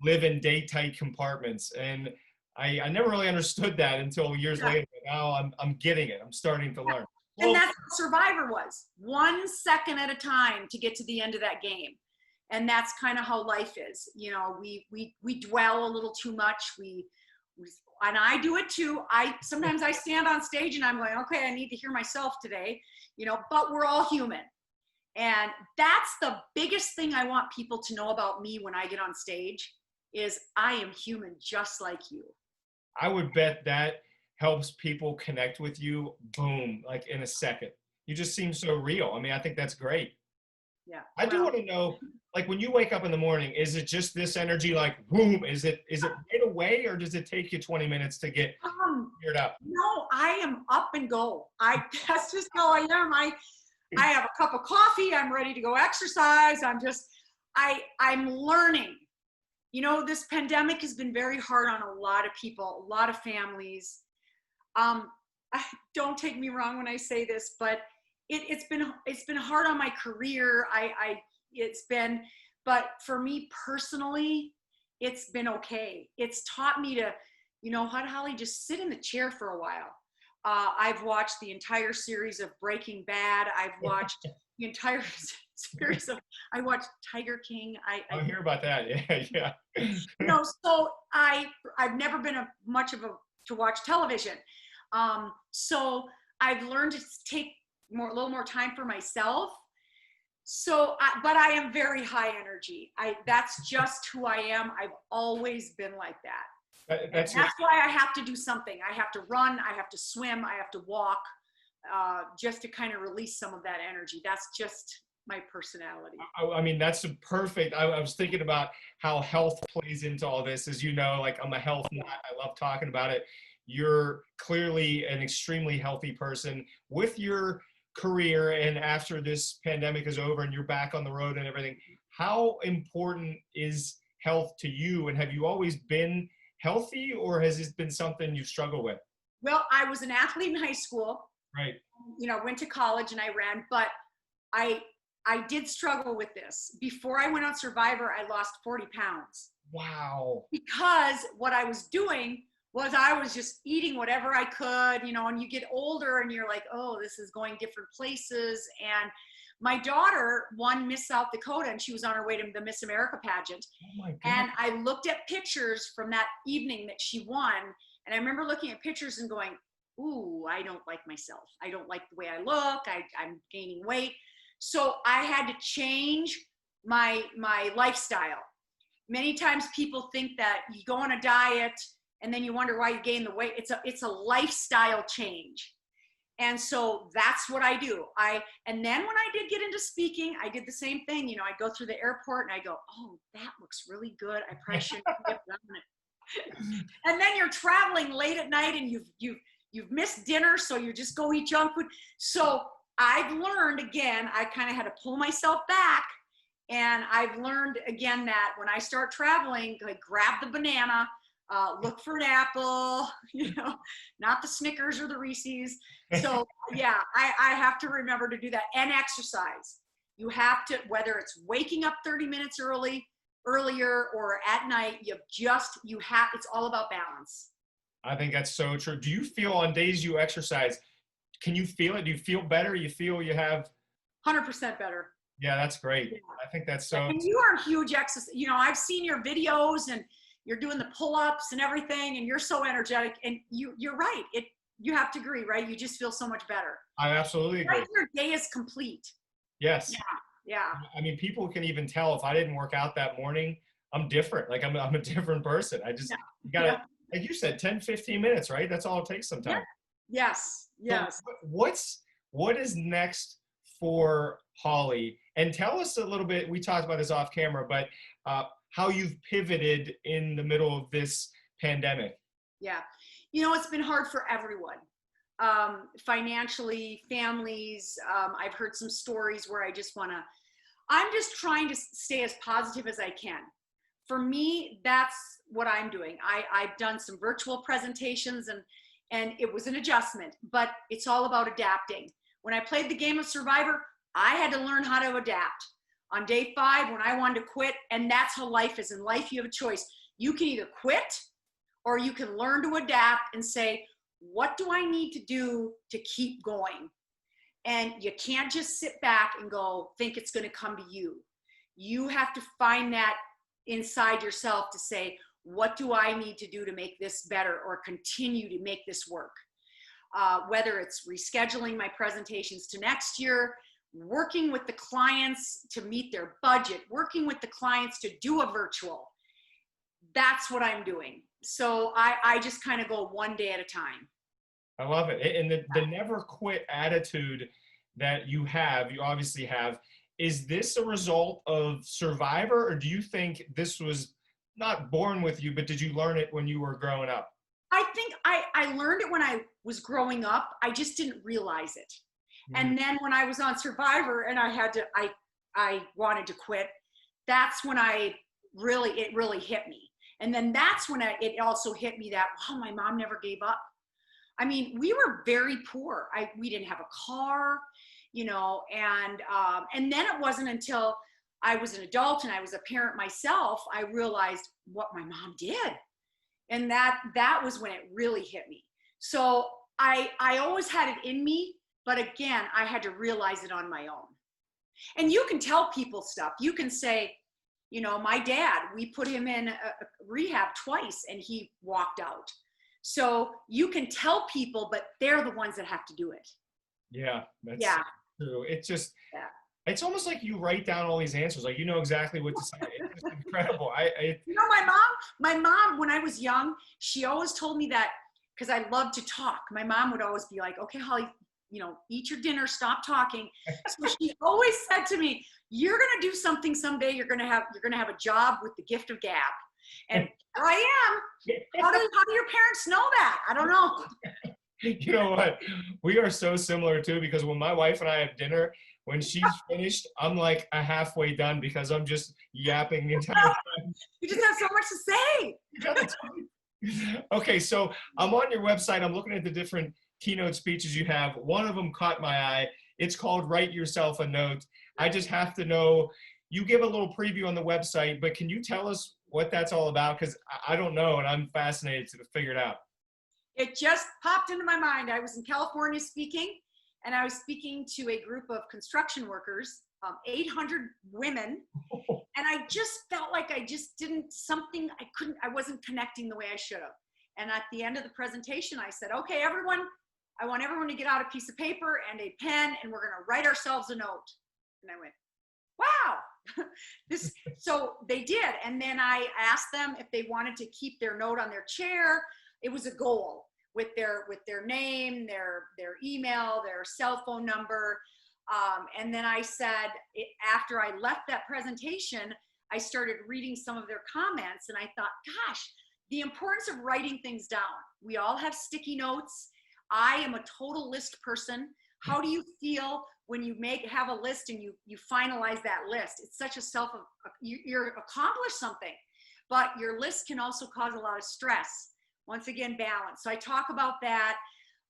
A: live in day-tight compartments. And I never really understood that until years later. Now I'm getting it. I'm starting to learn.
B: And that's what Survivor was. 1 second at a time to get to the end of that game. And that's kind of how life is. You know, we dwell a little too much. And I do it too. Sometimes I stand on stage and I'm going, okay, I need to hear myself today, you know, but we're all human. And that's the biggest thing I want people to know about me when I get on stage is I am human just like you.
A: I would bet that helps people connect with you, boom, like in a second. You just seem so real. I mean, I think that's great.
B: Yeah.
A: I do want to know, like when you wake up in the morning, is it just this energy like boom? Is it right away, or does it take you 20 minutes to get geared up?
B: No, I am up and go. That's just how I am. I have a cup of coffee. I'm ready to go exercise. I'm learning. You know, this pandemic has been very hard on a lot of people, a lot of families. Don't take me wrong when I say this, but it's been hard on my career. But for me personally, it's been okay. It's taught me to, you know what, Holly, just sit in the chair for a while. I've watched the entire series of Breaking Bad. I've watched the entire series of, I watched Tiger King.
A: I hear about that. Yeah, yeah.
B: So I've never been much of a to watch television. So I've learned to take a little more time for myself. But I am very high energy. That's just who I am. I've always been like that. That's why I have to do something. I have to run, I have to swim, I have to walk, just to kind of release some of that energy. That's just my personality.
A: I mean, that's perfect. I was thinking about how health plays into all this. As you know, like I'm a health nut. I love talking about it. You're clearly an extremely healthy person with your career, and after this pandemic is over and you're back on the road and everything, how important is health to you? And have you always been healthy, or has this been something you struggle with?
B: Well, I was an athlete in high school.
A: Right.
B: Went to college and I ran, but I did struggle with this. Before I went on Survivor, I lost 40 pounds.
A: Wow.
B: Because what I was doing was I was just eating whatever I could, and you get older and you're like, oh, this is going different places. And my daughter won Miss South Dakota, and she was on her way to the Miss America pageant.
A: Oh my God.
B: And I looked at pictures from that evening that she won. And I remember looking at pictures and going, ooh, I don't like myself. I don't like the way I look. I'm gaining weight. So I had to change my lifestyle. Many times people think that you go on a diet and then you wonder why you gain the weight. It's a lifestyle change. And so that's what I do. And then when I did get into speaking, I did the same thing. I'd go through the airport and I go, oh, that looks really good. I probably shouldn't have done it. And then you're traveling late at night and you've missed dinner, so you just go eat junk food. So I've learned, again, I kind of had to pull myself back. And I've learned, again, that when I start traveling, like grab the banana, look for an apple, not the Snickers or the Reese's. So yeah, I have to remember to do that, and exercise. You have to, whether it's waking up 30 minutes earlier or at night, it's all about balance.
A: I think that's so true. Do you feel on days you exercise, can you feel it? Do you feel better? You feel you have
B: 100% better.
A: Yeah, that's great. Yeah. I think that's so.
B: And you are a huge exercise. I've seen your videos and you're doing the pull-ups and everything, and you're so energetic. And you're right. You have to agree, right? You just feel so much better.
A: I absolutely agree.
B: Right, your day is complete.
A: Yes.
B: Yeah.
A: I mean, people can even tell if I didn't work out that morning, I'm different. Like I'm a different person. You gotta, like you said, 10, 15 minutes, right? That's all it takes sometimes.
B: Yeah. Yes.
A: So what is next for Holly? And tell us a little bit, we talked about this off camera, but how you've pivoted in the middle of this pandemic.
B: Yeah. It's been hard for everyone. Financially, families. I've heard some stories where I'm just trying to stay as positive as I can. For me, that's what I'm doing. I've done some virtual presentations and it was an adjustment, but it's all about adapting. When I played the game of Survivor, I had to learn how to adapt. On day 5, when I wanted to quit, and that's how life is. In life, you have a choice. You can either quit or you can learn to adapt and say, what do I need to do to keep going? And you can't just sit back and think it's going to come to you. You have to find that inside yourself to say, what do I need to do to make this better or continue to make this work? Whether it's rescheduling my presentations to next year, working with the clients to meet their budget, working with the clients to do a virtual. That's what I'm doing. So I just kind of go one day at a time.
A: I love it. And the never quit attitude that you obviously have, is this a result of Survivor, or do you think this was not born with you, but did you learn it when you were growing up?
B: I think I learned it when I was growing up. I just didn't realize it. And then when I was on Survivor and I wanted to quit, that's when it really hit me. And then that's when it also hit me that, wow, my mom never gave up. I mean, we were very poor. We didn't have a car, and then it wasn't until I was an adult and I was a parent myself, I realized what my mom did. And that was when it really hit me. So I always had it in me, but again, I had to realize it on my own. And you can tell people stuff. You can say, you know, my dad, we put him in a rehab twice and he walked out. So you can tell people, but they're the ones that have to do it.
A: Yeah, that's true. It's just, it's almost like you write down all these answers. Like, you know exactly what to say. It's just incredible.
B: You know, my mom, when I was young, she always told me that, because I loved to talk. My mom would always be like, okay, Holly, you know, eat your dinner, stop talking. So she always said to me, you're going to do something someday. You're going to have a job with the gift of gab. And here I am. How do your parents know that? I don't know.
A: You know what? We are so similar too, because when my wife and I have dinner, when she's finished, I'm like halfway done because I'm just yapping the entire time.
B: You just have so much to say.
A: Okay, so I'm on your website. I'm looking at the different keynote speeches you have. One of them caught my eye. It's called Write Yourself a Note. I just have to know, you give a little preview on the website, but can you tell us what that's all about? Because I don't know, and I'm fascinated to figure it out.
B: It just popped into my mind. I was in California speaking, and I was speaking to a group of construction workers, 800 women, and I just felt like I just I wasn't connecting the way I should have. And at the end of the presentation, I said, okay, everyone, I want everyone to get out a piece of paper and a pen, and we're going to write ourselves a note. And I went, wow. So they did. And then I asked them if they wanted to keep their note on their chair. It was a goal with their name, their email, their cell phone number. And then I said, after I left that presentation, I started reading some of their comments, and I thought, gosh, the importance of writing things down. We all have sticky notes. I am a total list person. How do you feel when you have a list and you finalize that list? It's such a you're accomplished something, but your list can also cause a lot of stress. Once again, balance. So I talk about that.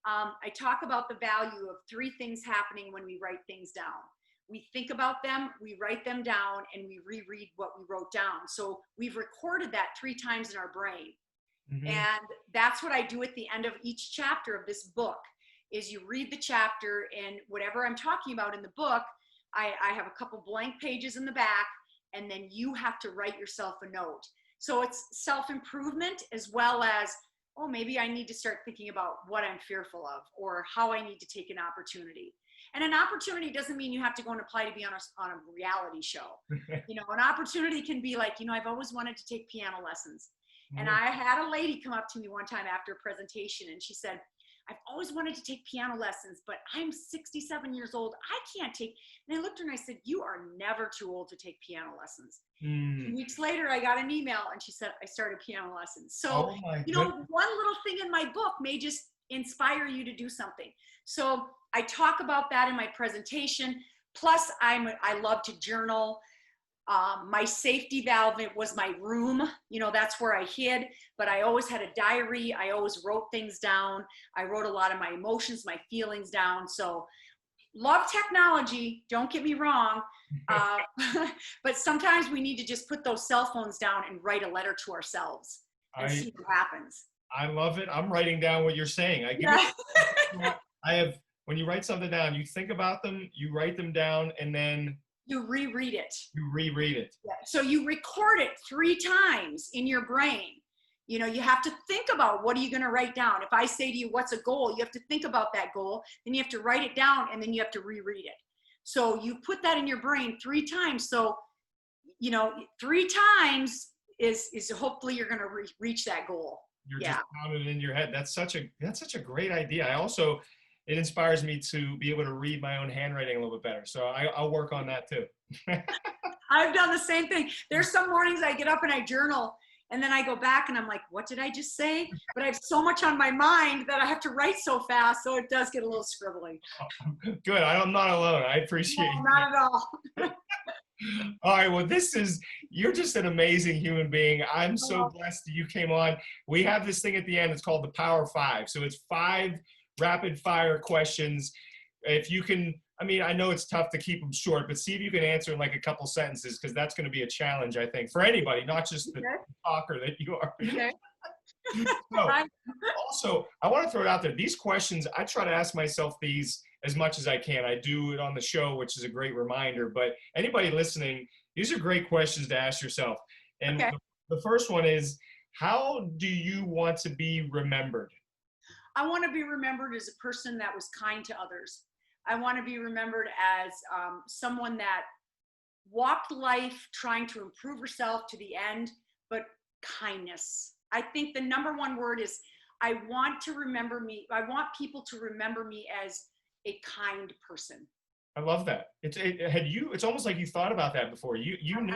B: I talk about the value of 3 things happening when we write things down. We think about them, we write them down, and we reread what we wrote down. So we've recorded that 3 times in our brain. Mm-hmm. And that's what I do at the end of each chapter of this book, is you read the chapter, and whatever I'm talking about in the book, I have a couple blank pages in the back, and then you have to write yourself a note. So it's self-improvement, as well as, oh, maybe I need to start thinking about what I'm fearful of, or how I need to take an opportunity. And an opportunity doesn't mean you have to go and apply to be on a reality show. You know, an opportunity can be like, you know, I've always wanted to take piano lessons. And I had a lady come up to me one time after a presentation, and she said, I've always wanted to take piano lessons, but I'm 67 years old. I can't take. And I looked at her and I said, you are never too old to take piano lessons. 2 weeks later, I got an email, and she said, I started piano lessons. So, you know, one little thing in my book may just inspire you to do something. So I talk about that in my presentation. Plus, I love to journal. My safety valve, it was my room. You know, that's where I hid, but I always had a diary. I always wrote things down. I wrote a lot of my emotions, my feelings down. So love technology, don't get me wrong. But sometimes we need to just put those cell phones down and write a letter to ourselves and see what happens.
A: I love it. I'm writing down what you're saying. When you write something down, you think about them, you write them down, and then
B: you reread it.
A: Yeah.
B: So you record it 3 times in your brain. You know, you have to think about, what are you going to write down? If I say to you, what's a goal? You have to think about that goal. Then you have to write it down, and then you have to reread it. So you put that in your brain 3 times. So, you know, 3 times is hopefully you're going to reach that goal.
A: You're just pounding it in your head. That's such a great idea. It inspires me to be able to read my own handwriting a little bit better. So I'll work on that too.
B: I've done the same thing. There's some mornings I get up and I journal, and then I go back and I'm like, what did I just say? But I have so much on my mind that I have to write so fast. So it does get a little scribbling.
A: Good. I'm not alone. I appreciate
B: it. Not at all.
A: All right. Well, you're just an amazing human being. I'm so blessed that you came on. We have this thing at the end. It's called the Power 5. So it's 5 rapid fire questions. If you can, I know it's tough to keep them short, but see if you can answer in like a couple sentences, because that's going to be a challenge, I think, for anybody, not just the talker that you are.
B: Okay.
A: So, also, I want to throw it out there. These questions, I try to ask myself these as much as I can. I do it on the show, which is a great reminder. But anybody listening, these are great questions to ask yourself. And
B: Okay.
A: the first one is, how do you want to be remembered?
B: I want to be remembered as a person that was kind to others. I want to be remembered as someone that walked life trying to improve herself to the end, but kindness. I think the number one word is I want people to remember me as a kind person.
A: I love that. It's almost like you thought about that before.
B: I didn't.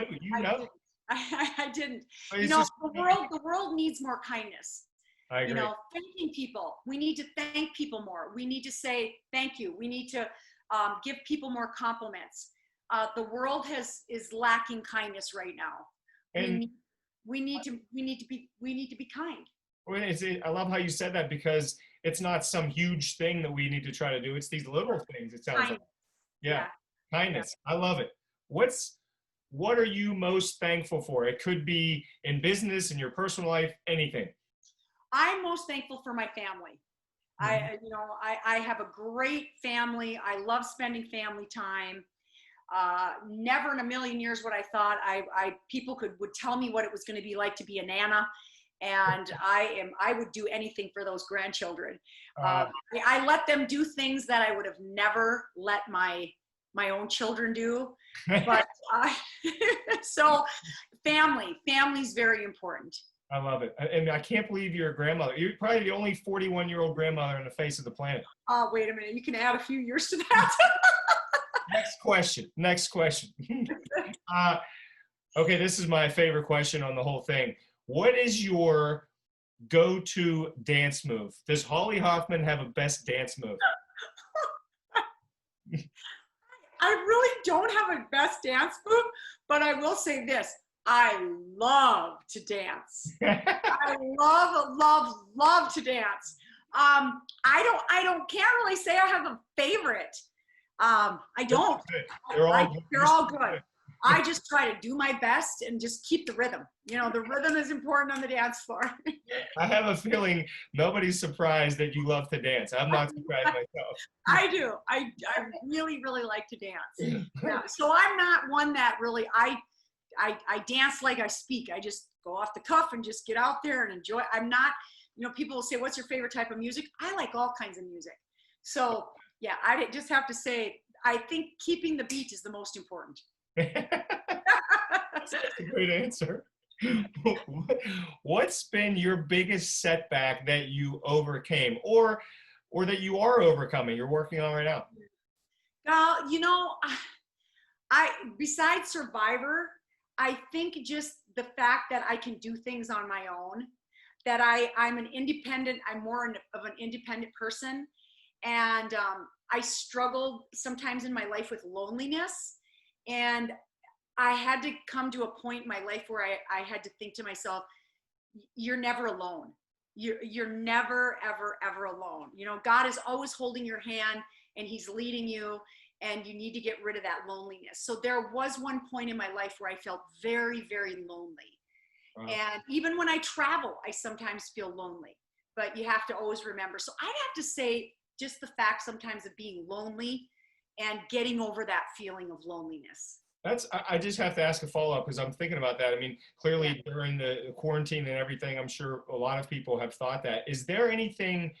B: I didn't.
A: It's just,
B: The world needs more kindness.
A: I agree.
B: Thanking people. We need to thank people more. We need to say thank you. We need to give people more compliments. The world is lacking kindness right now.
A: And
B: we need to be kind.
A: I love how you said that, because it's not some huge thing that we need to try to do. It's these little things. It sounds like, yeah, kindness. Yeah. I love it. What are you most thankful for? It could be in business, in your personal life, anything.
B: I'm most thankful for my family. I have a great family. I love spending family time. Never in a million years would I thought people would tell me what it was going to be like to be a Nana. And I would do anything for those grandchildren. I let them do things that I would have never let my own children do. But so family's very important.
A: I love it. And I can't believe you're a grandmother. You're probably the only 41-year-old grandmother on the face of the planet.
B: Oh, wait a minute. You can add a few years to that.
A: Next question. Okay, this is my favorite question on the whole thing. What is your go-to dance move? Does Holly Hoffman have a best dance move?
B: I really don't have a best dance move, but I will say this. I love to dance. I love to dance. I can't really say I have a favorite. I don't. They're all good. I just try to do my best and just keep the rhythm. The rhythm is important on the dance floor.
A: I have a feeling nobody's surprised that you love to dance. I'm not surprised myself.
B: I do. I really, really like to dance. Yeah. So I'm not one that really, I dance like I speak. I just go off the cuff and just get out there and enjoy. I'm not, people will say, what's your favorite type of music? I like all kinds of music. So yeah, I just have to say, I think keeping the beat is the most important.
A: That's a great answer. What's been your biggest setback that you overcame, or that you are overcoming, you're working on right now?
B: Besides Survivor, I think just the fact that I can do things on my own, that I'm more of an independent person. And I struggled sometimes in my life with loneliness. And I had to come to a point in my life where I had to think to myself, you're never alone. You're never, ever, ever alone. God is always holding your hand and he's leading you, and you need to get rid of that loneliness. So there was one point in my life where I felt very, very lonely. Wow. And even when I travel, I sometimes feel lonely, but you have to always remember. So I'd have to say just the fact sometimes of being lonely and getting over that feeling of loneliness.
A: I just have to ask a follow-up, because I'm thinking about that. I mean, clearly during the quarantine and everything, I'm sure a lot of people have thought that. Is there anything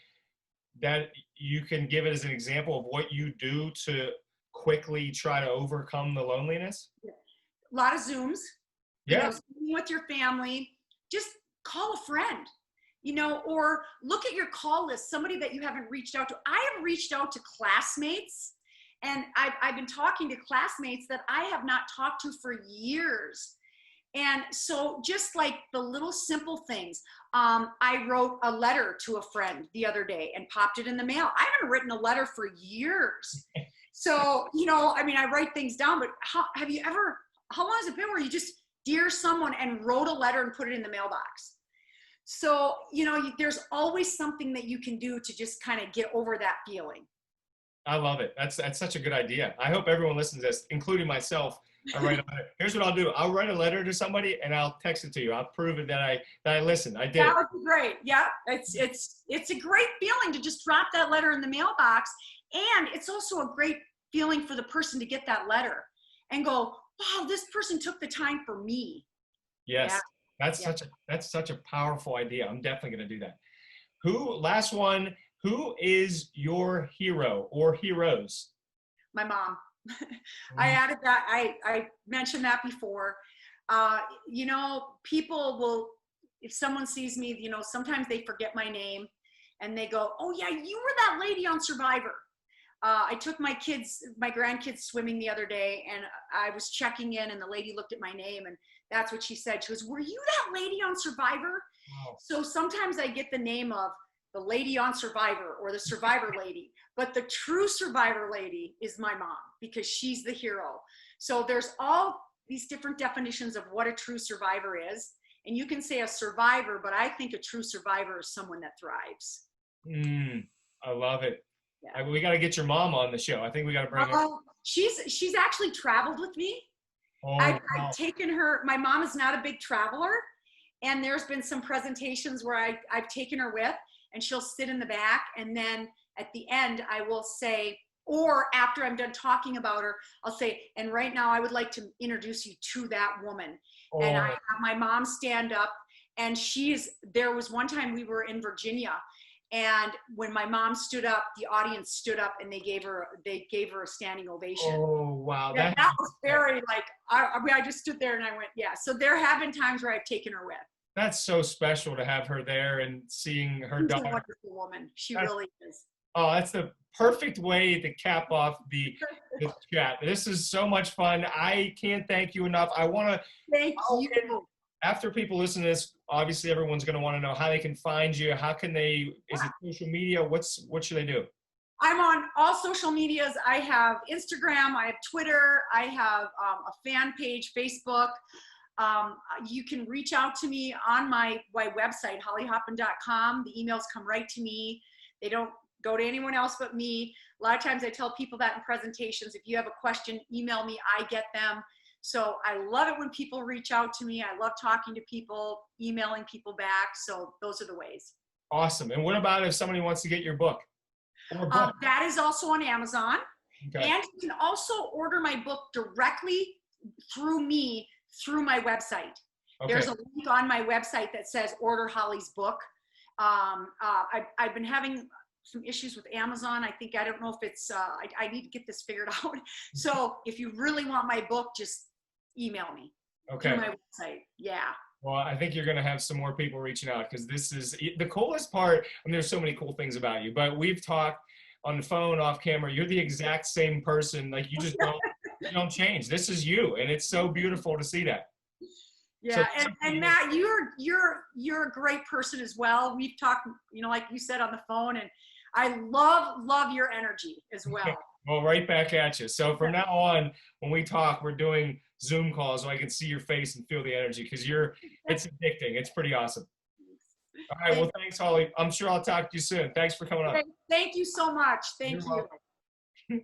A: that you can give it as an example of what you do to quickly try to overcome the loneliness?
B: Yeah. A lot of Zooms.
A: Yeah.
B: With your family, just call a friend. Or look at your call list, somebody that you haven't reached out to. I have reached out to classmates, and I've been talking to classmates that I have not talked to for years. And so just like the little simple things, I wrote a letter to a friend the other day and popped it in the mail. I haven't written a letter for years. So, I write things down, but how long has it been where you just dear someone and wrote a letter and put it in the mailbox? So, there's always something that you can do to just kind of get over that feeling.
A: I love it. That's such a good idea. I hope everyone listens to this, including myself. I write a letter. Here's what I'll do. I'll write a letter to somebody and I'll text it to you. I'll prove it that I listened. I did
B: That
A: it.
B: would be great. Yeah, it's a great feeling to just drop that letter in the mailbox, and it's also a great feeling for the person to get that letter and go, wow, this person took the time for me.
A: Yes.
B: Yeah.
A: That's such a powerful idea. I'm definitely going to do that. Last one, who is your hero or heroes?
B: My mom. I added that. I mentioned that before. People will, if someone sees me, sometimes they forget my name and they go, oh yeah, you were that lady on Survivor. I took my grandkids swimming the other day, and I was checking in, and the lady looked at my name, and that's what she said. She goes, were you that lady on Survivor? Wow. So sometimes I get the name of the lady on Survivor or the Survivor lady, but the true Survivor lady is my mom, because she's the hero. So there's all these different definitions of what a true survivor is. And you can say a survivor, but I think a true survivor is someone that thrives.
A: I love it.
B: Yeah.
A: We got to get your mom on the show. I think we got to bring her.
B: She's actually traveled with me. I've taken her. My mom is not a big traveler, and there's been some presentations where I've taken her with, and she'll sit in the back, and then at the end I will say, or after I'm done talking about her, I'll say, and right now I would like to introduce you to that woman. And I have my mom stand up, and there was one time we were in Virginia, and when my mom stood up, the audience stood up, and they gave her a standing ovation.
A: Oh, wow.
B: Yeah, that was very I just stood there and I went, yeah. So there have been times where I've taken her with.
A: That's so special to have her there and seeing her daughter.
B: She's a wonderful woman. She really is.
A: Oh, that's the perfect way to cap off the chat. This is so much fun. I can't thank you enough. I want to
B: thank you.
A: After people listen to this, obviously everyone's going to want to know how they can find you. How can they? Is it social media? What should they do?
B: I'm on all social medias. I have Instagram. I have Twitter. I have a fan page, Facebook. You can reach out to me on my website, hollyhoffman.com. The emails come right to me. They don't go to anyone else but me. A lot of times I tell people that in presentations, if you have a question, email me, I get them. So I love it when people reach out to me. I love talking to people, emailing people back. So those are the ways.
A: Awesome. And what about if somebody wants to get your book?
B: That is also on Amazon.
A: Okay.
B: And you can also order my book directly through me, through my website. Okay. There's a link on my website that says order Holly's book. I've been having some issues with Amazon. I don't know if it's, I need to get this figured out. So if you really want my book, just email me through my website. Yeah.
A: Well, I think you're going to have some more people reaching out, because this is the coolest part. I mean, there's so many cool things about you, but we've talked on the phone, off camera. You're the exact same person. Like, you just you don't change. This is you. And it's so beautiful to see that.
B: Yeah. So, and Matt, you're a great person as well. We've talked, like you said, on the phone, and I love your energy as well.
A: Well, right back at you. So from now on, when we talk, we're doing Zoom calls so I can see your face and feel the energy, because it's addicting. It's pretty awesome. All right. Well, thanks, Holly. I'm sure I'll talk to you soon. Thanks for coming on.
B: Thank you so much. Thank you.